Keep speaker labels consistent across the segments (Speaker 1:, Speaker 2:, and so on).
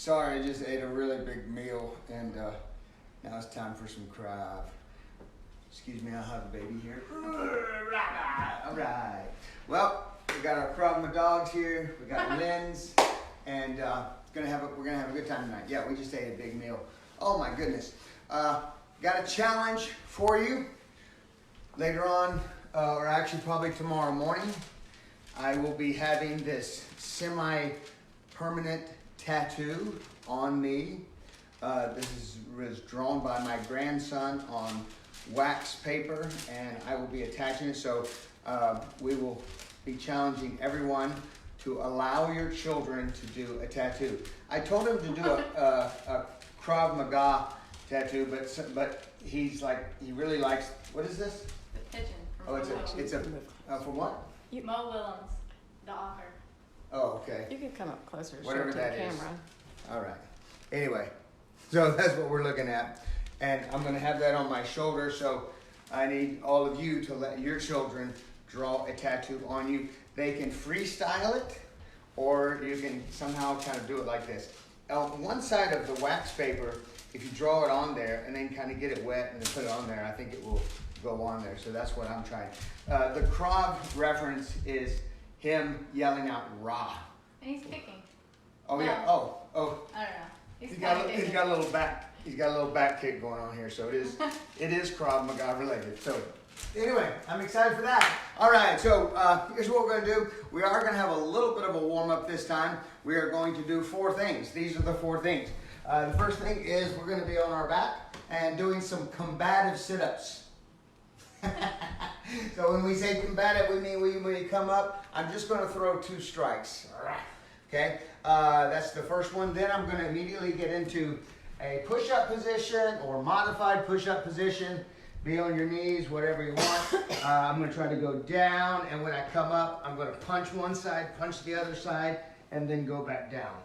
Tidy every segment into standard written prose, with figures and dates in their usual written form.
Speaker 1: Sorry, I just ate a really big meal, and now it's time for some Krav. Excuse me, I'll have a baby here. All right. Well, we got our Krav Maga dogs here. We got Lynn's, and we're gonna have a good time tonight. Yeah, we just ate a big meal. Oh my goodness. Got a challenge for you later on, or actually probably tomorrow morning. I will be having this semi-permanent tattoo on me. This was drawn by my grandson on wax paper, and I will be attaching it. So we will be challenging everyone to allow your children to do a tattoo. I told him to do a Krav Maga tattoo, but he's like, he really likes, what is this?
Speaker 2: The pigeon.
Speaker 1: Oh, it's a for what?
Speaker 2: Mo Willems, the author.
Speaker 1: Oh, okay.
Speaker 3: You can come up closer.
Speaker 1: Whatever
Speaker 3: to the
Speaker 1: that is.
Speaker 3: camera.
Speaker 1: All right. Anyway, so that's what we're looking at. And I'm going to have that on my shoulder, so I need all of you to let your children draw a tattoo on you. They can freestyle it, or you can somehow kind of do it like this. On one side of the wax paper, if you draw it on there and then kind of get it wet and then put it on there, I think it will go on there. So that's what I'm trying. The Krav reference is him yelling out "Rah."
Speaker 2: And he's kicking.
Speaker 1: Oh yeah.
Speaker 2: Well,
Speaker 1: Oh.
Speaker 2: I don't know.
Speaker 1: He's got a little back. He's got a little back kick going on here. So it is Krav Maga related. So anyway, I'm excited for that. All right. So here's what we're going to do. We are going to have a little bit of a warm up this time. We are going to do 4 things. These are the 4 things. The first thing is we're going to be on our back and doing some combative sit-ups. So when we say combative, we mean when we come up, I'm just going to throw 2 strikes. Okay, that's the first one. Then I'm going to immediately get into a push-up position or modified push-up position. Be on your knees, whatever you want. I'm going to try to go down, and when I come up, I'm going to punch one side, punch the other side, and then go back down.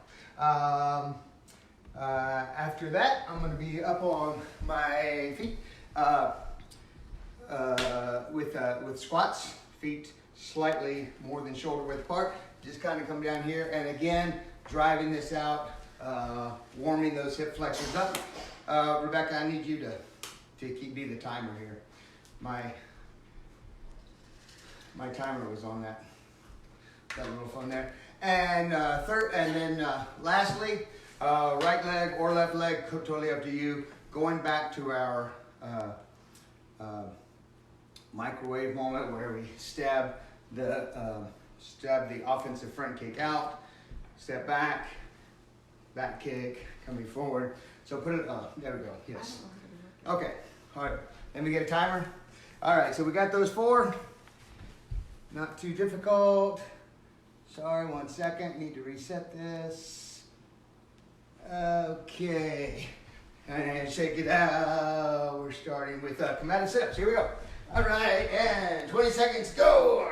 Speaker 1: After that, I'm going to be up on my feet with squats, feet slightly more than shoulder width apart. Just kind of come down here, and again, driving this out, warming those hip flexors up. Rebecca, I need you to be the timer here. My timer was on that little phone there. And lastly, right leg or left leg, totally up to you. Going back to our microwave moment where we stab the offensive front kick out, step back, back kick, coming forward. So put it up. There we go. Yes. Okay. All right. Let me get a timer. All right. So we got those 4. Not too difficult. Sorry, 1 second. Need to reset this. Okay. And shake it out. We're starting with combative sit-ups. Here we go. All right. And 20 seconds. Go.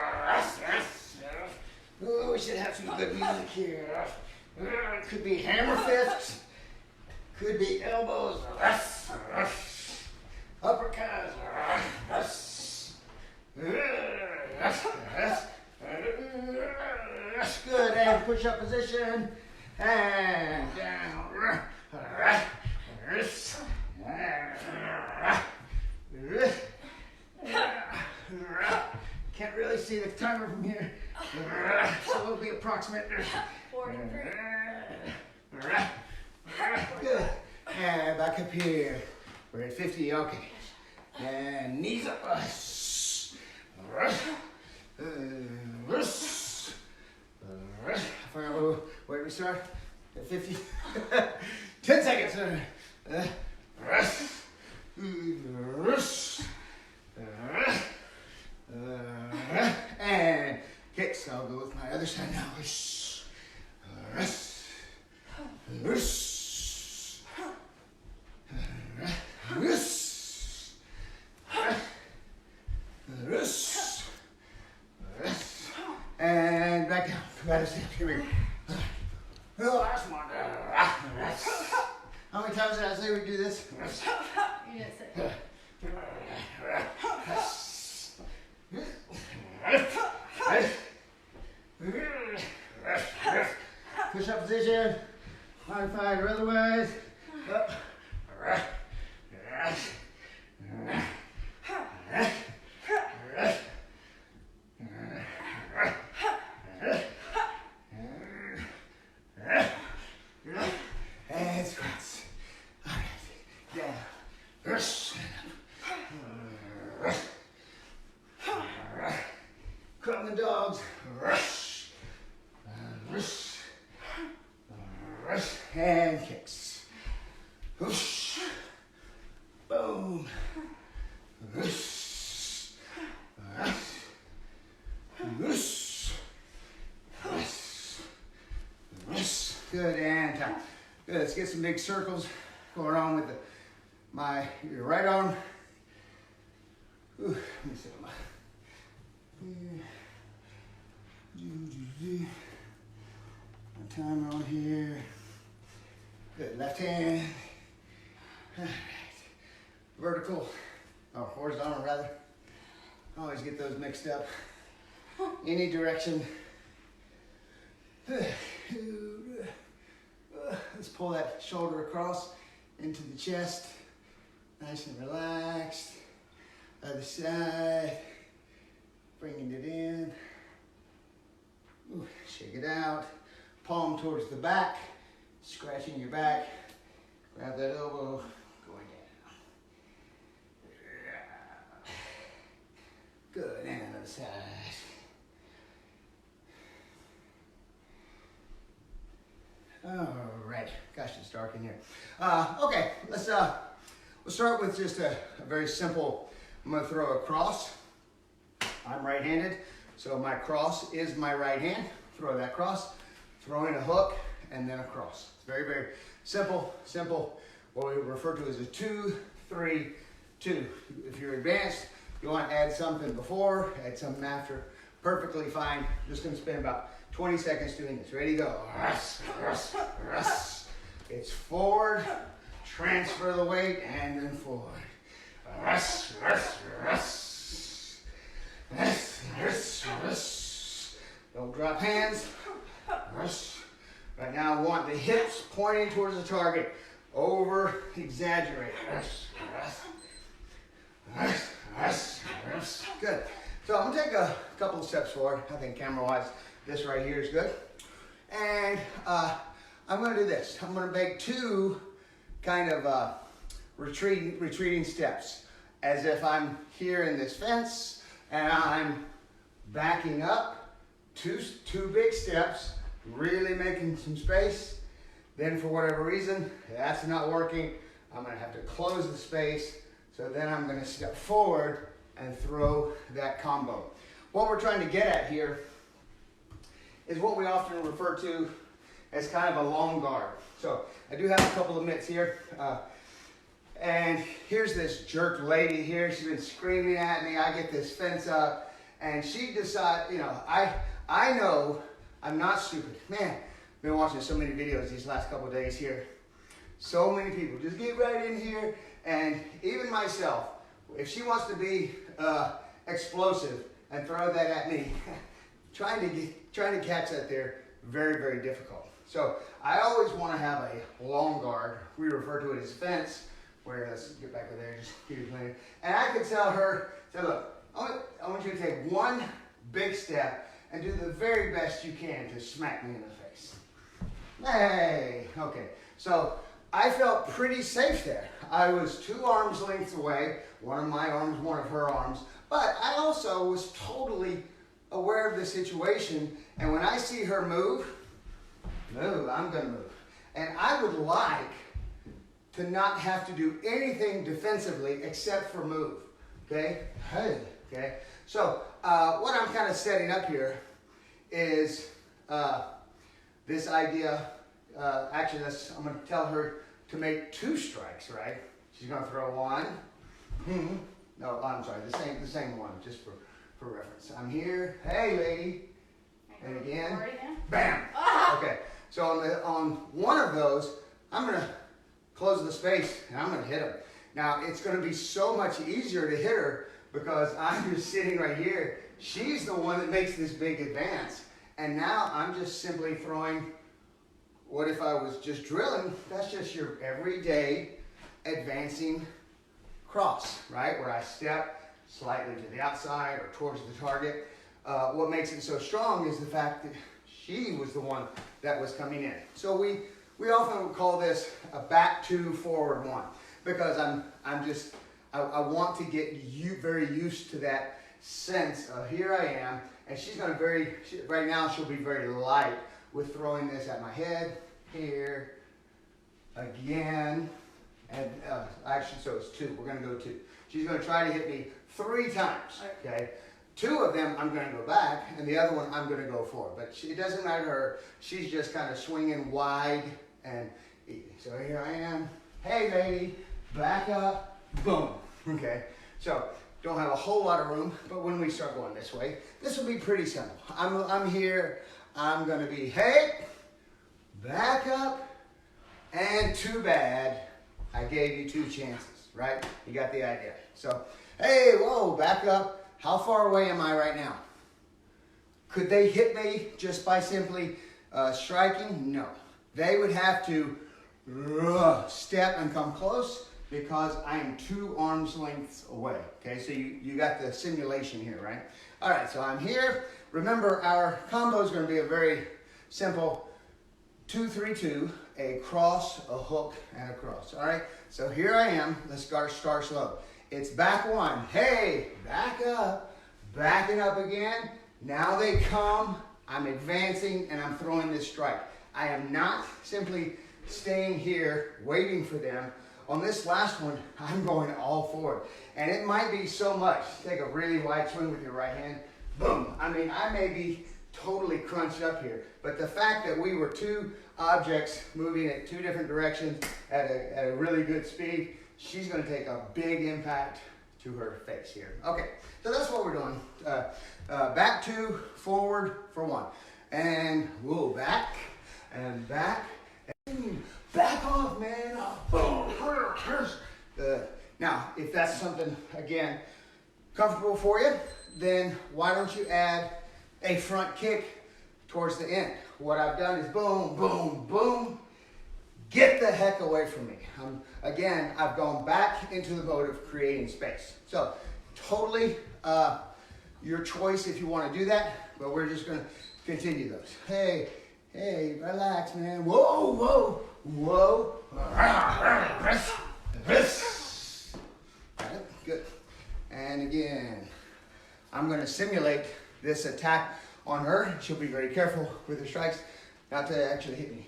Speaker 1: Oh, we should have some good music here. Could be hammer fists. Could be elbows. Uppercuts. Good. And push-up position. And down. Can't really see the timer from here. So it'll be approximate.
Speaker 2: 43.
Speaker 1: Good. And back up here. We're at 50. Okay. And knees up. Where do we start? At 50. 10 seconds. And kicks. I'll go with my other side now. And back down. Here we go. Oh, that's one. How many times did I say we do this?
Speaker 2: You didn't say.
Speaker 1: Push up position. Modified or otherwise. Up. And squats. All right. Down. Crumbling dogs. And kicks. Whoosh. Boom. Whoosh. Whoosh. Whoosh. Good, and time. Good, let's get some big circles going on with your right arm. Ooh, let me see. My timer on here. Good, left hand. All right. Vertical, or horizontal rather. I always get those mixed up. Any direction. Let's pull that shoulder across into the chest. Nice and relaxed. Other side. Bringing it in. Ooh, shake it out. Palm towards the back. Scratching your back. Grab that elbow. Going down. Good, and other side. All right. Gosh, it's dark in here. Okay, we'll start with just a very simple. I'm going to throw a cross. I'm right-handed, so my cross is my right hand. Throw that cross, throw in a hook, and then a cross. It's very, very simple. What we refer to as a 2, 3, 2. If you're advanced, you want to add something before, add something after. Perfectly fine. Just going to spend about 20 seconds doing this. Ready, go. It's forward, transfer the weight, and then forward. Don't drop hands. Right now I want the hips pointing towards the target. Over exaggerate. Good. So I'm gonna take a couple of steps forward. I think camera wise, this right here is good. And I'm gonna do this. I'm gonna make two kind of retreating steps, as if I'm here in this fence and I'm backing up, two big steps, really making some space. Then for whatever reason, that's not working, I'm gonna have to close the space. So then I'm gonna step forward and throw that combo. What we're trying to get at here is what we often refer to as kind of a long guard. So I do have a couple of mitts here. And here's this jerk lady here. She's been screaming at me. I get this fence up, and she decides, I know I'm not stupid. Man, I've been watching so many videos these last couple of days here. So many people just get right in here, and even myself, if she wants to be explosive and throw that at me, trying to catch that there, very, very difficult. So I always want to have a long guard. We refer to it as fence. Where, let's get back to there, just keep it playing. And I could tell her, say, look, I want you to take one big step and do the very best you can to smack me in the face. Hey, okay. So I felt pretty safe there. I was 2 arms lengths away, one of my arms, one of her arms, but I also was totally aware of the situation, and when I see her move, I'm gonna move. And I would like to not have to do anything defensively except for move, okay? Okay, so what I'm kind of setting up here is this idea, actually I'm gonna tell her to make 2 strikes, right? She's gonna throw 1, no, I'm sorry, the same one, just for reference. I'm here, hey lady, and again, bam, okay. So on one of those, I'm gonna close the space and I'm gonna hit her. Now it's gonna be so much easier to hit her because I'm just sitting right here. She's the one that makes this big advance. And now I'm just simply throwing what if I was just drilling? That's just your everyday advancing cross, right? Where I step slightly to the outside or towards the target. What makes it so strong is the fact that she was the one that was coming in. So we often would call this a back two, forward one, because I want to get you very used to that sense of here I am, and she's going to right now she'll be very light with throwing this at my head, here, again, and actually, so it's two. We're going to go two. She's going to try to hit me 3 times, okay? 2 of them I'm going to go back, and the other one I'm going to go forward. But it doesn't matter to her. She's just kind of swinging wide and easy. So here I am. Hey, lady, back up, boom, okay? So don't have a whole lot of room, but when we start going this way, this will be pretty simple. I'm here. I'm going to be, hey, back up, and too bad. I gave you 2 chances, right? You got the idea. So, hey, whoa, back up. How far away am I right now? Could they hit me just by simply striking? No. They would have to step and come close because I am 2 arms lengths away. Okay, so you got the simulation here, right? All right, so I'm here. Remember, our combo is going to be a very simple 2-3-2, a cross, a hook, and a cross. All right, so here I am. Let's start slow. It's back 1. Hey, back up, backing up again. Now they come. I'm advancing, and I'm throwing this strike. I am not simply staying here waiting for them. On this last one, I'm going all forward. And it might be so much. Take a really wide swing with your right hand. Boom. I mean, I may be totally crunched up here. But the fact that we were 2 objects moving at 2 different directions at a really good speed, she's going to take a big impact to her face here. Okay, so that's what we're doing. Back 2, forward for 1. And whoa, back and back. And back off, man. Boom. Now, if that's something, again, comfortable for you, then why don't you add a front kick towards the end? What I've done is boom, boom, boom. Get the heck away from me. Again, I've gone back into the mode of creating space. So totally your choice if you want to do that, but we're just going to continue those. Hey, relax, man. Whoa, whoa, whoa. Good. And again, I'm going to simulate this attack on her. She'll be very careful with her strikes not to actually hit me.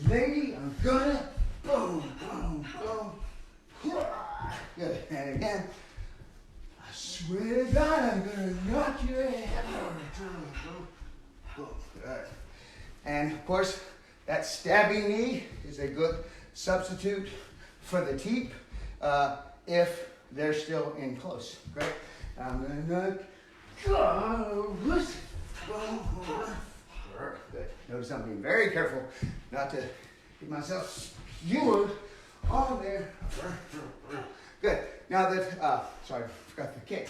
Speaker 1: Lady, I'm gonna boom, boom, boom. Good. And again, I swear to God, I'm gonna knock your head. Boom. Good. And of course, that stabbing knee is a good substitute for the teep if they're still in close. Great. I'm gonna go. Good. Notice I'm being very careful not to get myself skewered on there. Good. Now that, sorry, forgot the kick.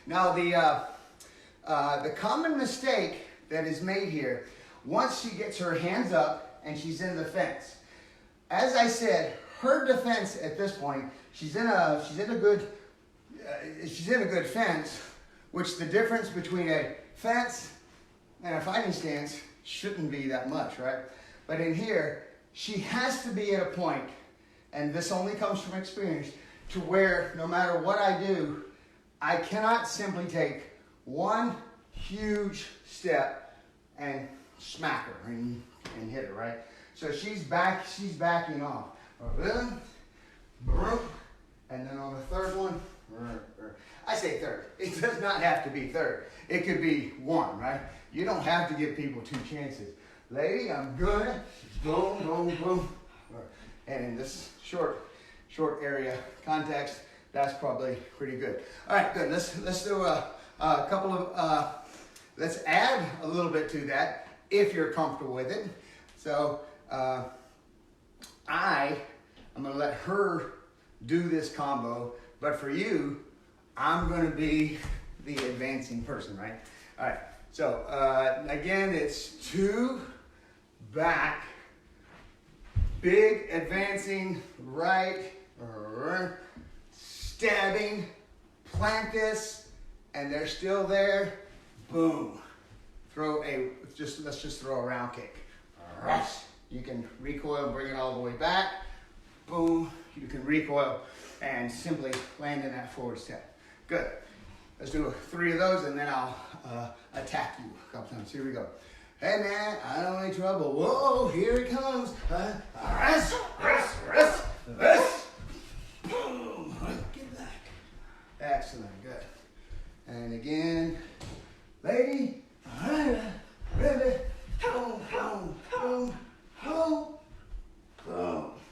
Speaker 1: Now the common mistake that is made here, once she gets her hands up and she's in the fence, as I said, her defense at this point, she's in a good fence, which the difference between a fence and a fighting stance shouldn't be that much, right? But in here, she has to be at a point, and this only comes from experience, to where no matter what I do, I cannot simply take one huge step and smack her and hit her, right? So she's backing off. And then on the third one, I say third. It does not have to be third. It could be 1, right? You don't have to give people 2 chances. Lady, I'm good. Boom, boom, boom. And in this short area context, that's probably pretty good. All right, good. Let's do a couple of, let's add a little bit to that if you're comfortable with it. So I'm going to let her do this combo, but for you, I'm going to be the advancing person, right? All right. So again, it's 2, back, big advancing right, stabbing, plant this, and they're still there. Boom. Let's just throw a round kick. You can recoil and bring it all the way back. Boom. You can recoil and simply land in that forward step. Good. Let's do 3 of those and then I'll attack you a couple times. Here we go. Hey man, I don't want any trouble. Whoa, here it comes. Rest. Boom. Get back. Excellent. Good. And again, lady. Ribbit. Boom.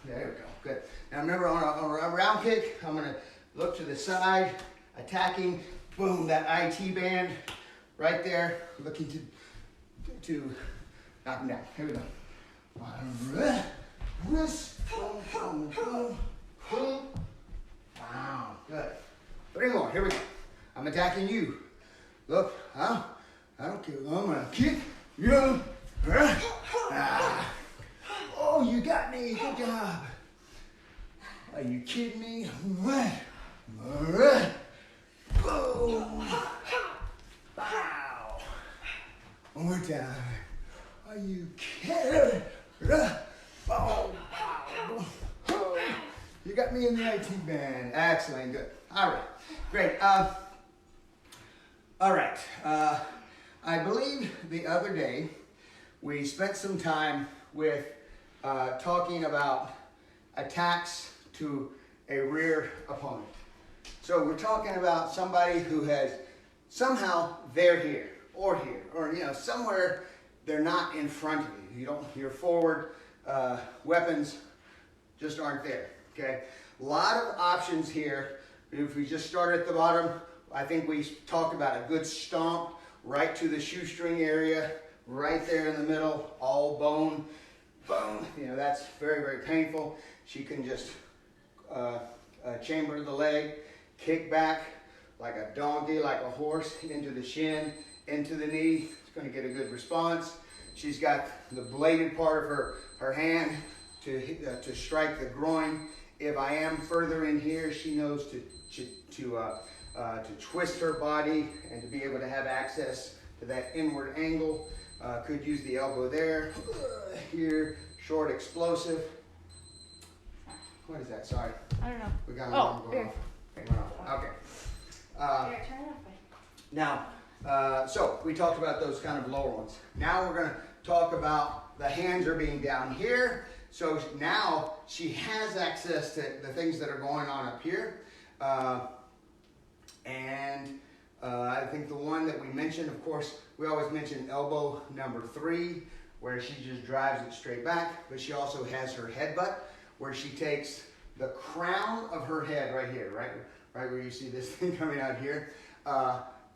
Speaker 1: There we go. Good. Now remember on a round kick, I'm going to look to the side, attacking. Boom. That IT band right there, looking to knock him down. Here we go. Wow. Good. 3 more. Here we go. I'm attacking you. Look. I don't care. I'm going to kick you. Oh, you got me. Good job. Are you kidding me? Boom. Wow. One more time. Are you kidding? Boom. You got me in the IT band. Excellent. Good. All right. Great. All right. I believe the other day we spent some time with talking about attacks to a rear opponent. So we're talking about somebody who has somehow they're here, or somewhere they're not in front of you. Your forward weapons just aren't there. Okay, a lot of options here. If we just start at the bottom, I think we talked about a good stomp right to the shoestring area, right there in the middle, all bone. Boom. That's very, very painful. She can just chamber the leg, kick back like a donkey, like a horse, into the shin, into the knee. It's going to get a good response. She's got the bladed part of her hand to strike the groin. If I am further in here, she knows to twist her body and to be able to have access to that inward angle. Could use the elbow there. Here, short explosive. What is that? Sorry.
Speaker 2: I don't know.
Speaker 1: We got one going off. Okay.
Speaker 2: Here, turn it off.
Speaker 1: Now, so we talked about those kind of lower ones. Now we're going to talk about the hands are being down here. So now she has access to the things that are going on up here. I think the one that we mentioned, of course, we always mention elbow number 3, where she just drives it straight back, but she also has her headbutt, where she takes the crown of her head right here, right where you see this thing coming out here.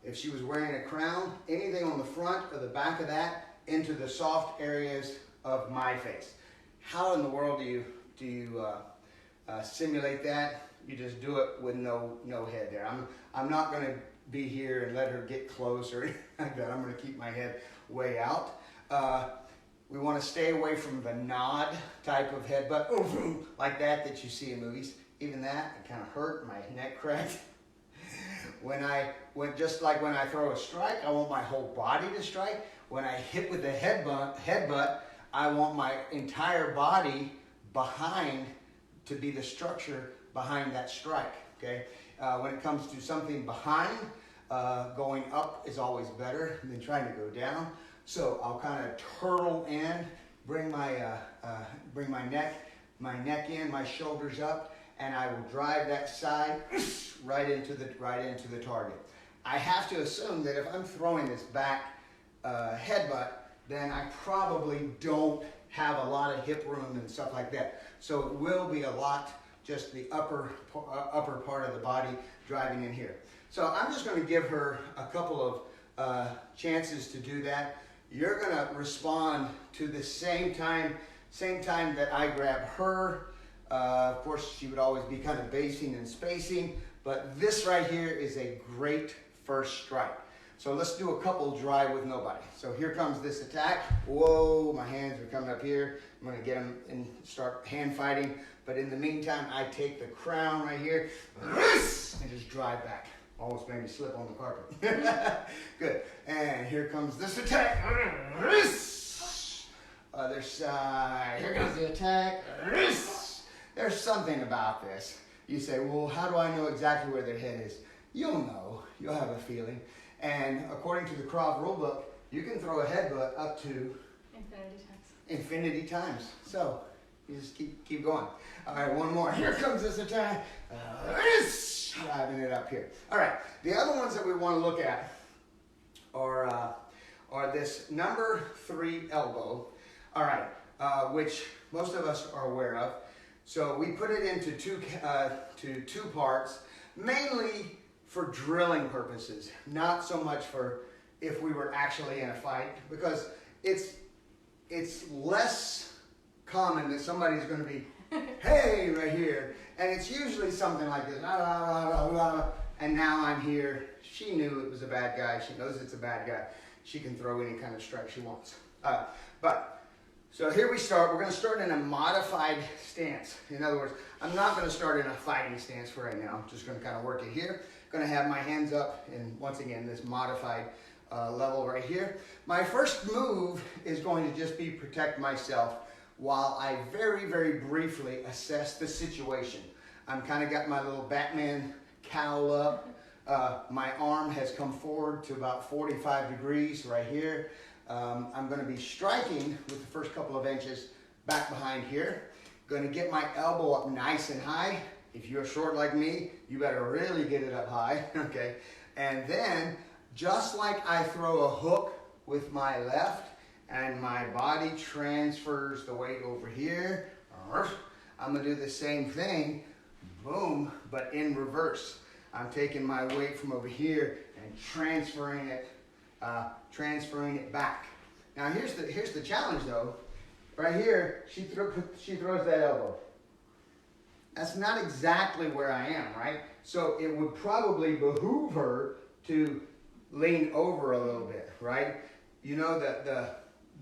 Speaker 1: If she was wearing a crown, anything on the front or the back of that into the soft areas of my face. How in the world do you simulate that? You just do it with no head there. I'm not going to be here and let her get close or anything like that. I'm going to keep my head way out. We want to stay away from the nod type of headbutt, like that you see in movies. Even that, it kind of hurt, my neck cracked. Just like when I throw a strike, I want my whole body to strike. When I hit with the headbutt, I want my entire body behind to be the structure behind that strike. Okay. When it comes to something behind, going up is always better than trying to go down. So I'll kind of turtle in, bring my neck in, my shoulders up, and I will drive that side right into the target. I have to assume that if I'm throwing this back headbutt, then I probably don't have a lot of hip room and stuff like that. So it will be a lot just the upper part of the body driving in here. So I'm just going to give her a couple of chances to do that. You're going to respond to the same time that I grab her. Of course, she would always be kind of basing and spacing, but this right here is a great first strike. So let's do a couple dry with nobody. So here comes this attack. Whoa, my hands are coming up here. I'm gonna get them and start hand fighting. But in the meantime, I take the crown right here and just drive back. Almost made me slip on the carpet. Good. And here comes this attack. Other side. Here comes the attack. There's something about this. You say, well, how do I know exactly where their head is? You'll know. You'll have a feeling. And according to the Krav rulebook, you can throw a headbutt up to infinity times. So you just keep going. All right, one more. Here comes this attack. Driving it up here. All right, the other ones that we want to look at are this number 3 elbow. All right, which most of us are aware of. So we put it into two parts, mainly for drilling purposes, not so much for if we were actually in a fight, because it's less common that somebody's going to be, hey, right here, and it's usually something like this, and now I'm here. She knew it was a bad guy. She knows it's a bad guy. She can throw any kind of strike she wants. So here we start. We're going to start in a modified stance. In other words, I'm not going to start in a fighting stance for right now. I'm just going to kind of work it here. Going to have my hands up in, once again, this modified level right here. My first move is going to just be protect myself while I very, very briefly assess the situation. I'm kind of got my little Batman cowl up. My arm has come forward to about 45 degrees right here. I'm going to be striking with the first couple of inches back behind here. Going to get my elbow up nice and high. If you're short like me, you better really get it up high, okay? And then, just like I throw a hook with my left and my body transfers the weight over here, I'm gonna do the same thing, boom, but in reverse. I'm taking my weight from over here and transferring it back. Now here's the challenge though. Right here, she throws that elbow. That's not exactly where I am, right? So it would probably behoove her to lean over a little bit, right? You know that the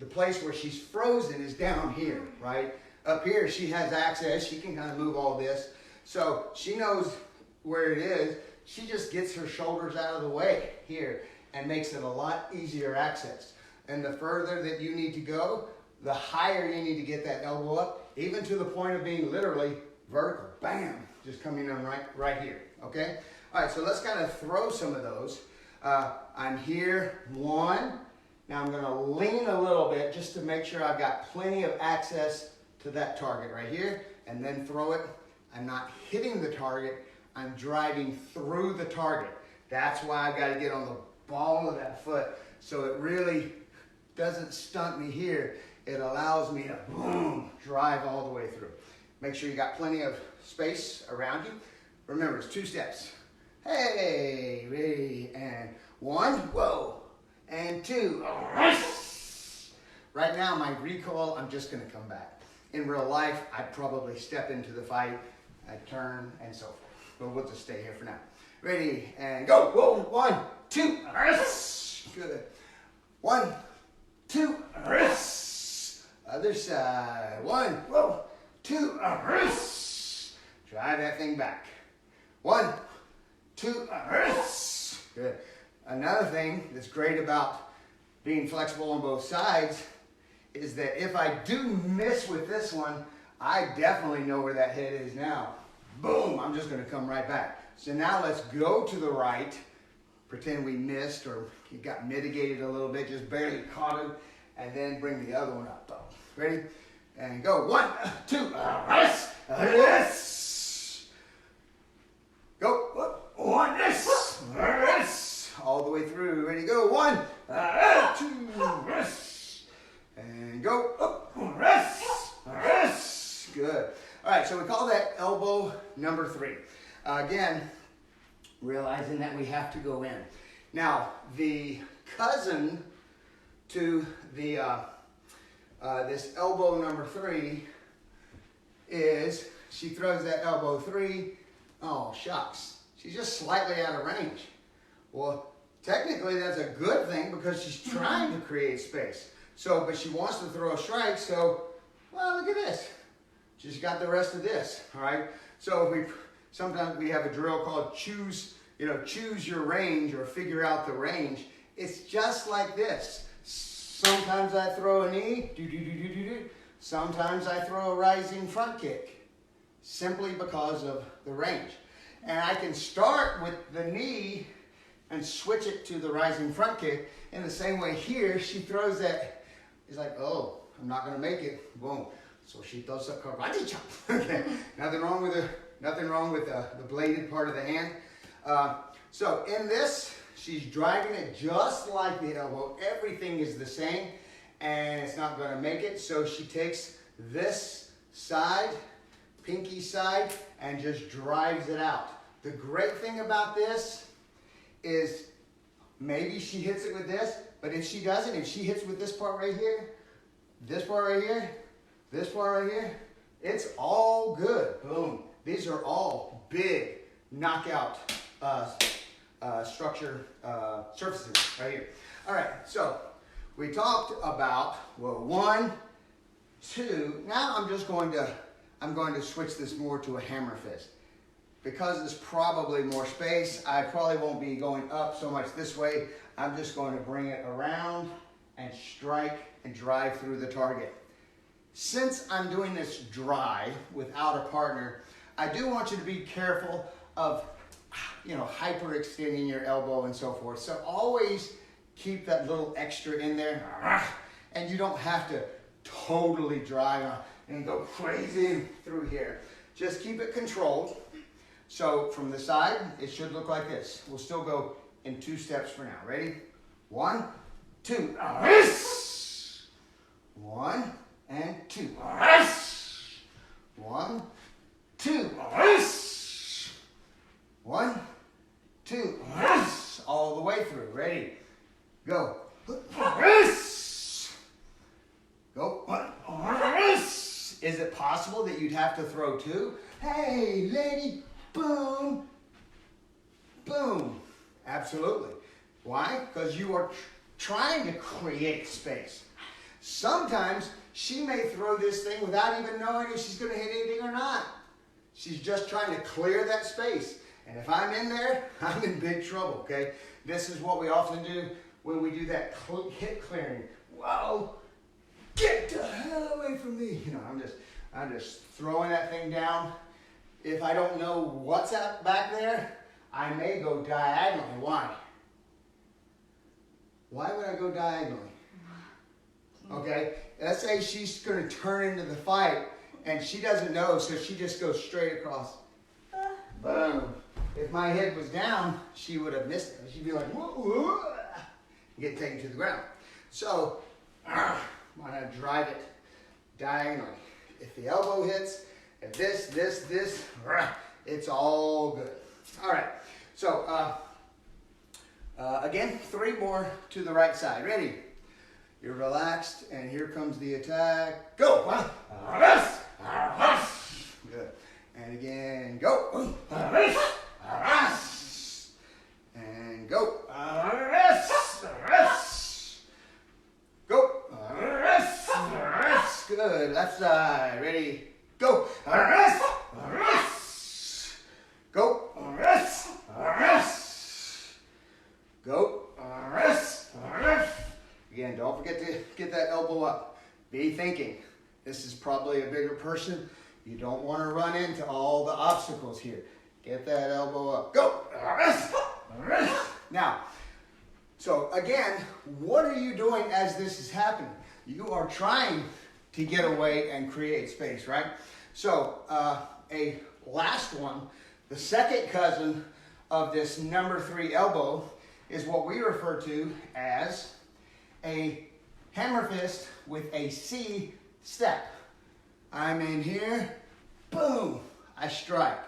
Speaker 1: place where she's frozen is down here, right? Up here, she has access. She can kind of move all this. So she knows where it is. She just gets her shoulders out of the way here and makes it a lot easier access. And the further that you need to go, the higher you need to get that elbow up, even to the point of being literally vertical. Bam! Just coming in right here, okay? All right, so let's kind of throw some of those. I'm here, one. Now I'm gonna lean a little bit just to make sure I've got plenty of access to that target right here, and then throw it. I'm not hitting the target, I'm driving through the target. That's why I've got to get on the ball of that foot, so it really doesn't stunt me here. It allows me to, boom, drive all the way through. Make sure you got plenty of space around you. Remember, it's 2 steps. Hey, ready, and 1, whoa, and 2. Right now, my recoil, I'm just gonna come back. In real life, I'd probably step into the fight, I'd turn, and so forth. But we'll just stay here for now. Ready, and go. Whoa, 1, 2. Good. 1, 2. Other side. 1, whoa, 2. Drive that thing back. 1, 2. Good. Another thing that's great about being flexible on both sides is that if I do miss with this one, I definitely know where that head is now. Boom, I'm just gonna come right back. So now let's go to the right, pretend we missed or it got mitigated a little bit, just barely caught him, and then bring the other one up. Ready? And go. 1, 2. Go. 1. All the way through. Ready? Go. 1, 2. And go. Up. Good. All right, so we call that elbow number 3. Again, realizing that we have to go in. Now, the cousin to the this elbow number 3 is she throws that elbow 3. Oh, shucks. She's just slightly out of range. Well, technically that's a good thing because she's trying to create space. So, but she wants to throw a strike, so, well, look at this. She's got the rest of this, all right? So sometimes we have a drill called choose your range or figure out the range. It's just like this. Sometimes I throw a knee, Sometimes I throw a rising front kick, simply because of the range. And I can start with the knee and switch it to the rising front kick. In the same way here, she throws that, it's like, oh, I'm not gonna make it, boom. So she does a karate chop. Okay, nothing wrong with the bladed part of the hand. So in this, she's driving it just like the elbow. Everything is the same, and it's not gonna make it. So she takes this side, pinky side, and just drives it out. The great thing about this is maybe she hits it with this, but if she doesn't, if she hits with this part right here, this part right here, this part right here, it's all good. Boom. These are all big knockout structure surfaces right here. All right, so we talked about, well, 1, 2. Now I'm going to switch this more to a hammer fist. Because there's probably more space, I probably won't be going up so much this way. I'm just going to bring it around and strike and drive through the target. Since I'm doing this dry without a partner, I do want you to be careful of, hyperextending your elbow and so forth. So always keep that little extra in there. And you don't have to totally drive and go crazy through here. Just keep it controlled. So from the side, it should look like this. We'll still go in 2 steps for now. Ready? 1, 2. 1 and 2. 1, 2. 1, 2. All the way through. Ready? Go. Go. Is it possible that you'd have to throw 2? Hey, lady. Boom. Boom. Absolutely. Why? Because you are trying to create space. Sometimes she may throw this thing without even knowing if she's going to hit anything or not. She's just trying to clear that space. And if I'm in there, I'm in big trouble, okay? This is what we often do when we do that hit clearing. Whoa, get the hell away from me. I'm just throwing that thing down. If I don't know what's back there, I may go diagonally. Why? Why would I go diagonally? Okay, let's say she's going to turn into the fight and she doesn't know, so she just goes straight across. Boom. If my head was down, she would have missed it. She'd be like, whoa, get taken to the ground. So, why not drive it diagonally? If the elbow hits, if this, it's all good. All right, so again, 3 more to the right side. Ready? You're relaxed, and here comes the attack. Go! Good. And again, go. And go. Go. Good. Left side. Ready? Go. Go. Go. Again, don't forget to get that elbow up. Be thinking, this is probably a bigger person. You don't want to run into all the obstacles here. Get that elbow up. Go. Now, so again, what are you doing as this is happening? You are trying to get away and create space, right? So a last one, the second cousin of this number 3 elbow is what we refer to as a hammer fist with a C step. I'm in here, boom, I strike.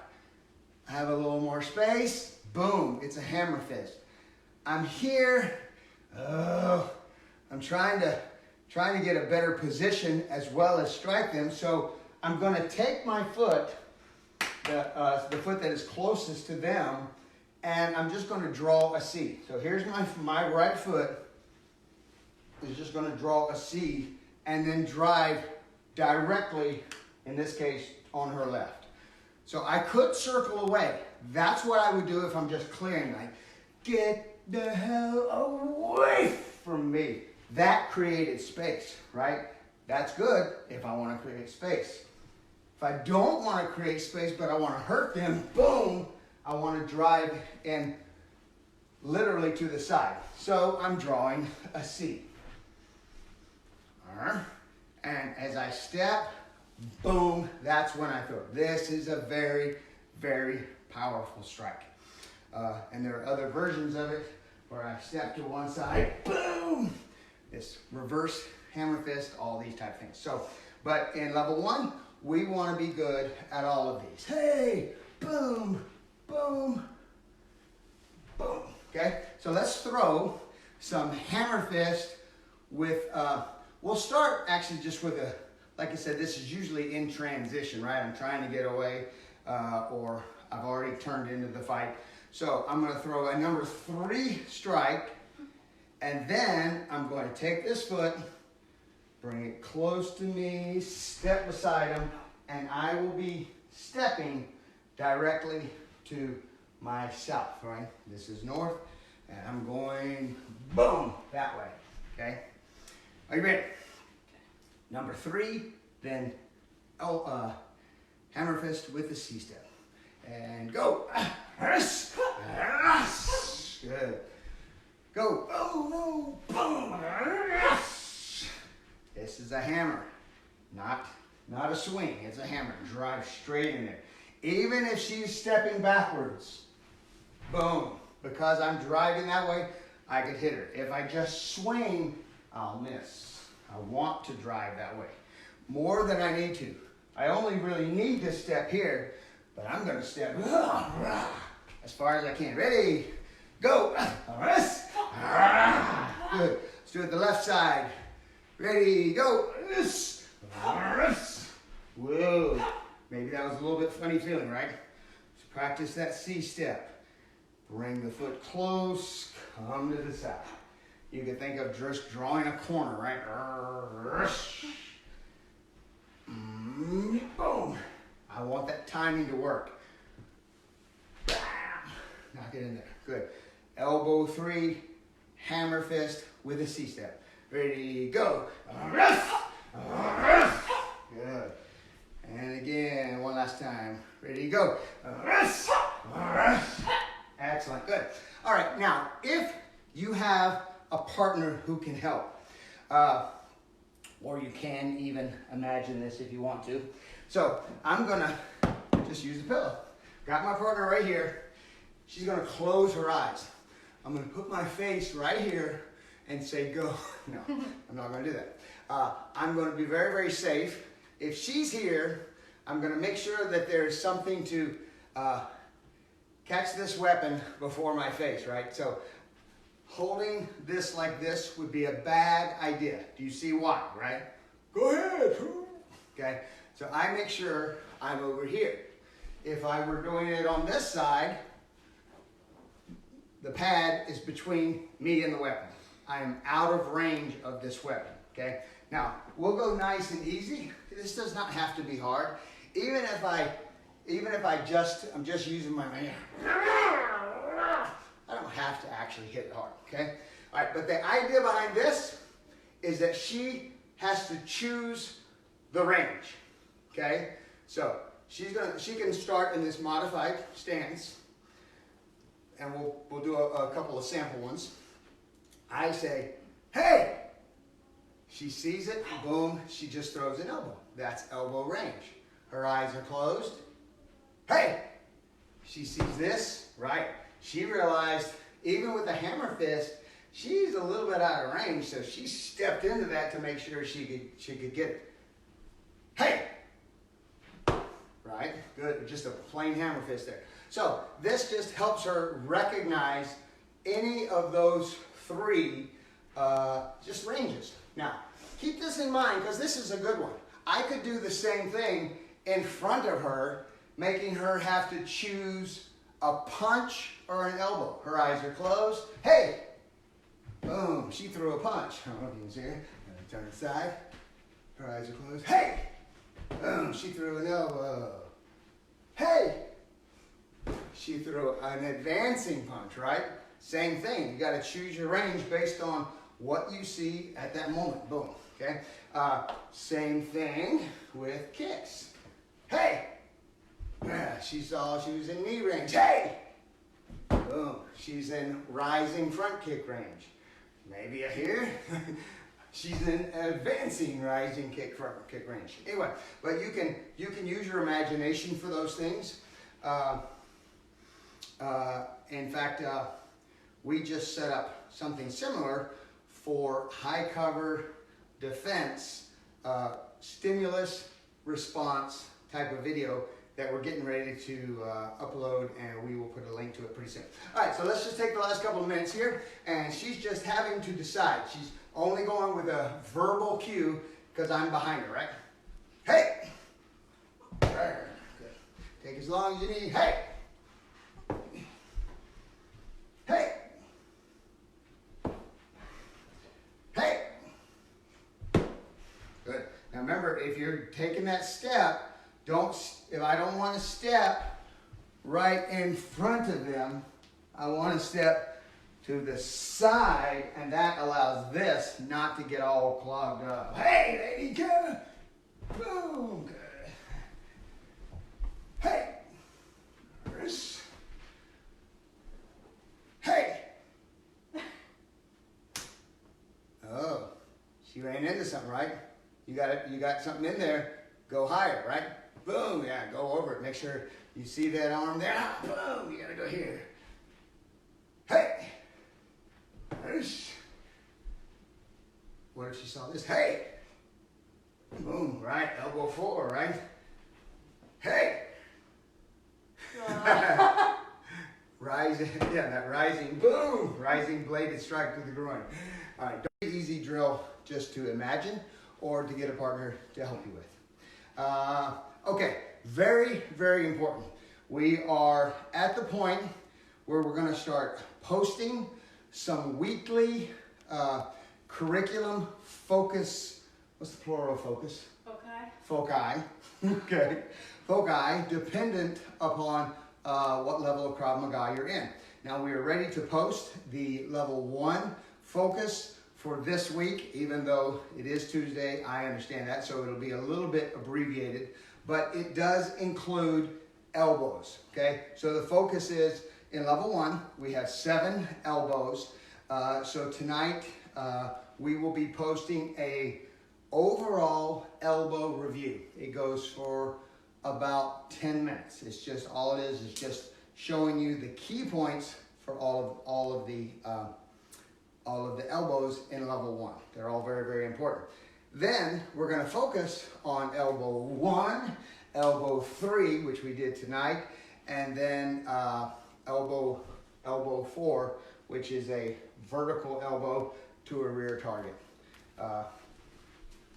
Speaker 1: I have a little more space, boom, it's a hammer fist. I'm here, I'm trying to get a better position as well as strike them, so I'm going to take my foot, the foot that is closest to them, and I'm just going to draw a C. So here's my right foot is just going to draw a C and then drive directly, in this case, on her left. So I could circle away. That's what I would do if I'm just clearing, like, get the hell away from me. That created space, right? That's good if I want to create space. If I don't want to create space, but I want to hurt them, boom, I want to drive in literally to the side. So I'm drawing a C. And as I step, boom, that's when I throw. This is a very, very powerful strike. And there are other versions of it where I step to one side, boom, this reverse hammer fist, all these type of things. So, but in level 1, we want to be good at all of these. Hey, boom, boom, boom. Okay, so let's throw some hammer fist with, we'll start actually just with a, like I said, this is usually in transition, right? I'm trying to get away or I've already turned into the fight. So I'm going to throw a number 3 strike, and then I'm going to take this foot, bring it close to me, step beside him, and I will be stepping directly to my south, right? This is north, and I'm going boom that way, okay? Are you ready? Number 3, then hammer fist with the C step. And go. Good. Go. Oh, no. Boom. This is a hammer, not a swing. It's a hammer. Drive straight in there. Even if she's stepping backwards, boom. Because I'm driving that way, I could hit her. If I just swing, I'll miss. I want to drive that way more than I need to. I only really need to step here, but I'm going to step as far as I can. Ready? Go. Good. Let's do it the left side. Ready? Go. Whoa. Maybe that was a little bit funny feeling, right? So practice that C step. Bring the foot close. Come to the side. You could think of just drawing a corner, right? Boom. I want that timing to work. Knock it in there. Good. Elbow 3, hammer fist with a C step. Ready, go. Good. And again, one last time. Ready, go. Excellent. Good. All right. Now, if you have a partner who can help, or you can even imagine this if you want to. So I'm gonna just use a pillow. Got my partner right here. She's gonna close her eyes. I'm gonna put my face right here and say go. No, I'm not gonna do that. I'm gonna be very, very safe. If she's here, I'm gonna make sure that there's something to catch this weapon before my face, right? So holding this like this would be a bad idea. Do you see why, right? Go ahead. Okay, so I make sure I'm over here. If I were doing it on this side, the pad is between me and the weapon. I am out of range of this weapon, okay? Now, we'll go nice and easy. This does not have to be hard. Even if I'm just using my hand. I don't have to actually hit it hard, okay? All right, but the idea behind this is that she has to choose the range, okay? So she can start in this modified stance, and we'll do a couple of sample ones. I say, hey! She sees it, boom, she just throws an elbow. That's elbow range. Her eyes are closed. Hey! She sees this, right? She realized, even with the hammer fist, she's a little bit out of range, so she stepped into that to make sure she could get it. Hey! Right? Good. Just a plain hammer fist there. So this just helps her recognize any of those 3 just ranges. Now, keep this in mind because this is a good one. I could do the same thing in front of her, making her have to choose a punch or an elbow. Her eyes are closed. Hey! Boom, she threw a punch. I don't know if you can see her. Turn aside. Her eyes are closed. Hey! Boom, she threw an elbow. Hey! She threw an advancing punch, right? Same thing. You got to choose your range based on what you see at that moment. Boom. Okay. Same thing with kicks. Hey! She saw she was in knee range. Hey! Boom. She's in rising front kick range. Maybe here. She's in advancing rising kick front kick range. Anyway, but you can use your imagination for those things. In fact, we just set up something similar for high cover defense, stimulus response type of video that we're getting ready to upload, and we will put a link to it pretty soon. All right, so let's just take the last couple of minutes here, and she's just having to decide. She's only going with a verbal cue because I'm behind her, right? Hey! Good. Take as long as you need. Hey! Hey! Hey! Good. Now remember, if you're taking that step, if I don't want to step right in front of them, I want to step to the side, and that allows this not to get all clogged up. Hey, lady, go! Boom! Good. Hey! Hey! Oh, she ran into something, right? You got something in there. Go higher, right? Boom, yeah, go over it. Make sure you see that arm there. Boom, you gotta go here. Hey! What if she saw this? Hey! Boom, right? Elbow 4, right? Hey! Rising, yeah, that rising, boom! Rising bladed strike to the groin. All right, don't be easy drill just to imagine or to get a partner to help you with. Okay, very, very important. We are at the point where we're going to start posting some weekly curriculum focus. What's the plural of focus? Foci. Okay. Foci, dependent upon what level of Krav Maga you're in. Now we are ready to post the level 1 focus for this week, even though it is Tuesday. I understand that, so it'll be a little bit abbreviated, but it does include elbows, okay? So the focus is, in level 1, we have 7 elbows. So tonight, we will be posting a overall elbow review. It goes for about 10 minutes. It's just, all it is just showing you the key points for all of the elbows in level 1. They're all very, very important. Then we're going to focus on elbow 1, elbow 3, which we did tonight, and then elbow 4, which is a vertical elbow to a rear target.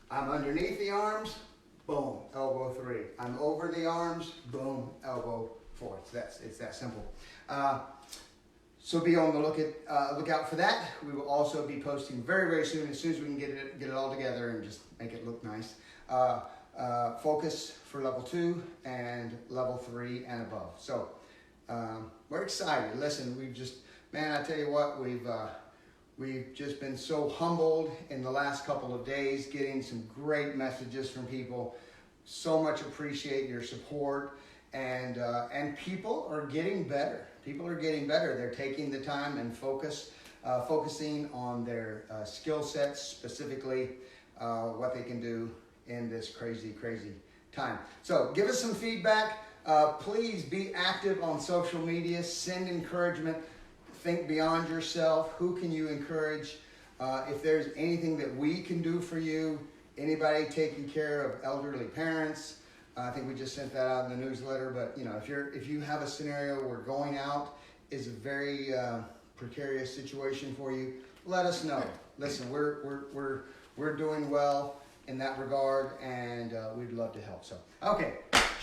Speaker 1: I'm underneath the arms, boom, elbow 3. I'm over the arms, boom, elbow 4. It's that simple. So be on the lookout for that. We will also be posting very, very soon, as we can get it all together and just make it look nice. Focus for level 2 and level 3 and above. So we're excited. Listen, I tell you what, we've just been so humbled in the last couple of days, getting some great messages from people. So much appreciate your support, and people are getting better. People are getting better. They're taking the time and focusing on their skill sets, specifically what they can do in this crazy, crazy time. So give us some feedback. Please be active on social media. Send encouragement. Think beyond yourself. Who can you encourage? If there's anything that we can do for you, anybody taking care of elderly parents, I think we just sent that out in the newsletter. But if you have a scenario where going out is a very precarious situation for you, let us know. Listen, we're doing well in that regard, and we'd love to help. So, okay,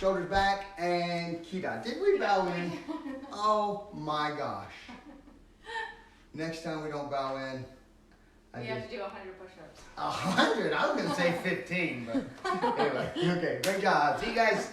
Speaker 1: shoulders back, and Kita. Did we bow in? Oh my gosh. Next time we don't bow in.
Speaker 2: We have to do 100 push-ups.
Speaker 1: 100? I was going to say 15, but anyway. Okay, great job. See you guys.